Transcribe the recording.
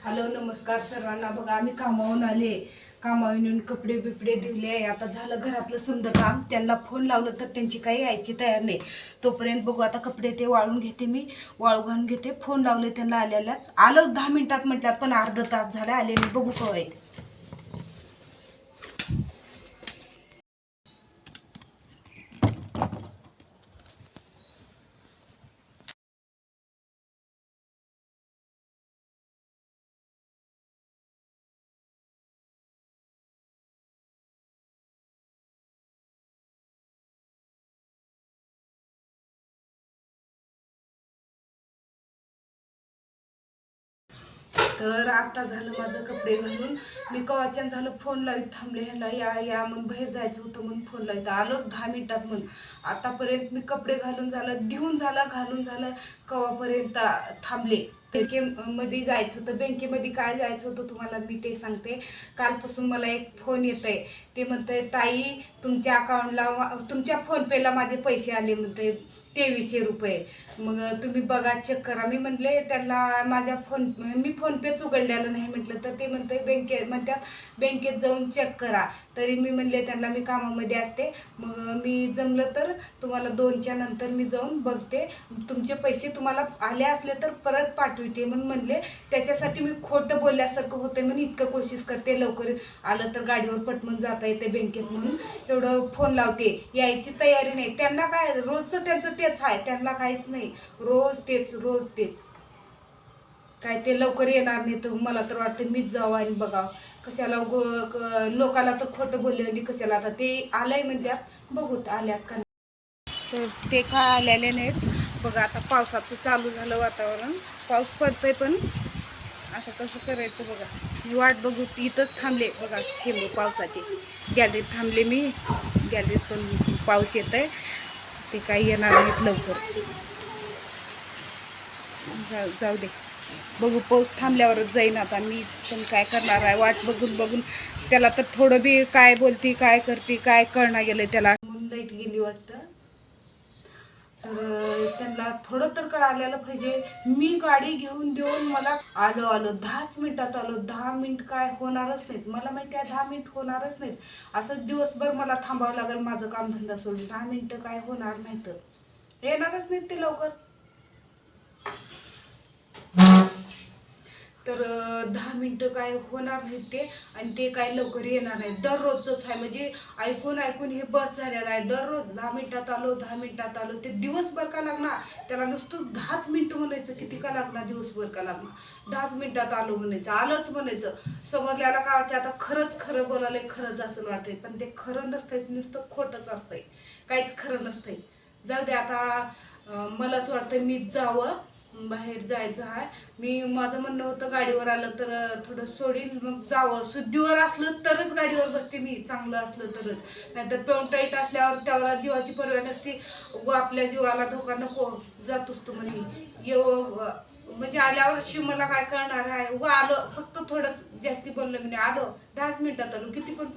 Hello नमस्कार सर्वांना। बघा आम्ही कामावून आले, कामावून येऊन कपडे बिपडे धुवले, आता झालं घरातलं समजा काम। त्यांना फोन लावलं तर त्यांची काही यायची तयार नाही। तोपर्यंत बघू आता कपडे ते वाळून घेते, मी वाळू घालून घेते। फोन लावले त्यांना, आलेल्याच आलोच 10 मिनिटात म्हटल्यात, पण अर्धा तास झाला आले नाही। बघू केव्हा येते। तर आता झालं माझं कपडे घालून, मी कवाच्यान झालं फोन लावित थांबले ह्यांना, या या म्हणून बाहेर जायचं होतं म्हणून फोन लावित आलोच 10 मिनिटात म्हणून। आतापर्यंत मी कपडे घालून झालं, धुवून झालं, घालून झालं, कवापर्यंत थांबले। बँकेमध्ये जायचं होतं। बँकेमध्ये काय जायचं होतं तुम्हाला मी ते सांगते। कालपासून मला एक फोन येत आहे, ते म्हणतंय ताई तुमच्या अकाउंटला, तुमच्या फोनपेला माझे पैसे आले म्हणते 2300 रुपये, मग तुम्ही बघा चेक करा। मी म्हटले त्यांना माझ्या मी फोनपेच उघडलेलं नाही म्हटलं, तर ते म्हणतात बँकेत जाऊन चेक करा। तरी मी म्हणले त्यांना मी कामामध्ये असते, मग मी जमलं तर तुम्हाला 2च्या नंतर मी जाऊन बघते, तुमचे पैसे तुम्हाला आले असले तर परत पाठवते म्हणून म्हणले। त्याच्यासाठी मी खोटं बोलल्यासारखं होते म्हणून इतकं कोशिश करते, लवकर आलं तर गाडीवर पटमन जाता येते बँकेत म्हणून एवढं फोन लावते। यायची तयारी नाही त्यांना, काय रोजचं त्यांचं तेच आहे, त्यांना काहीच नाही, रोज तेच काय ते लवकर येणार नाही। तर मला तर वाटतं मीच जावं आणि बघावं, कशाला लोकाला तर खोटं बोलले आणि कशाला। आता ते आलंय म्हणतात, बघूत आल्यात का। तर ते काय आलेले नाहीत। बघा आता पावसाचं चालू झालं वातावरण, पाऊस पडतंय, पण असं कसं करायचं बघा। मी वाट बघू इथंच थांबले बघा, थेंब पावसाचे गॅलरीत थांबले मी, गॅलरीत पण पाऊस येत आहे, ते काही येणार नाहीत लवकर। जाऊ दे, बघू पाऊस थांबल्यावरच जाईन आता मी, पण काय करणार आहे वाट बघून त्याला तर थोडं बी काय बोलती काय करते काय कळना गेलंय त्याला। म्हणून लाईट गेली वाटतं, तर त्यांना थोडं तर कळालेलं पाहिजे। मी गाडी घेऊन देऊन मला आलो 10च मिनिटात आलो, 10 मिनिट काय होणारच नाहीत, मला माहिती आहे 10 मिनिट होणारच नाहीत। असं दिवसभर मला थांबावं लागेल माझं कामधंदा सोडून, 10 मिनिटं काय होणार नाही, तर येणारच नाहीत ते लवकर। तर 10 मिनिटं काय होणार नाही ते, आणि ते काय लवकर येणार नाही। दररोजच आहे, म्हणजे ऐकून हे बस झालेलं आहे। दररोज 10 मिनिटात आलो, 10 मिनिटात आलो, ते दिवसभर का लागणार त्याला, नुसतं 10च मिनिटं म्हणायचं, किती का लागणार दिवसभर का लागणार, 10च मिनिटात आलो म्हणायचं, आलोच म्हणायचं। समोरल्याला काय वाटतं आता खरंच खरं बोलायला, खरंच असं वाटतंय, पण ते खरं नसतंय, नुसतं खोटंच असतंय, काहीच खरं नसतंय। जाऊ दे आता, मलाच वाटतं मीच जावं, बाहेर जायचं आहे। मी माझं म्हणणं होतं गाडीवर आलं तर थोडं सोडील, मग जावं, शुद्धीवर असलं तरच गाडीवर बसते मी, चांगलं असलं तरच, नाहीतर पेऊन टाईट असल्यावर त्याला जीवाची पर्वा नसते। आपल्या जीवाला धोका नको, जातोस तू म्हणे म्हणजे आल्यावर मला काय करणार आहे। आलो फक्त थोडं जास्ती बोललं, म्हणजे आलो 10च मिनिटात आलो, किती पण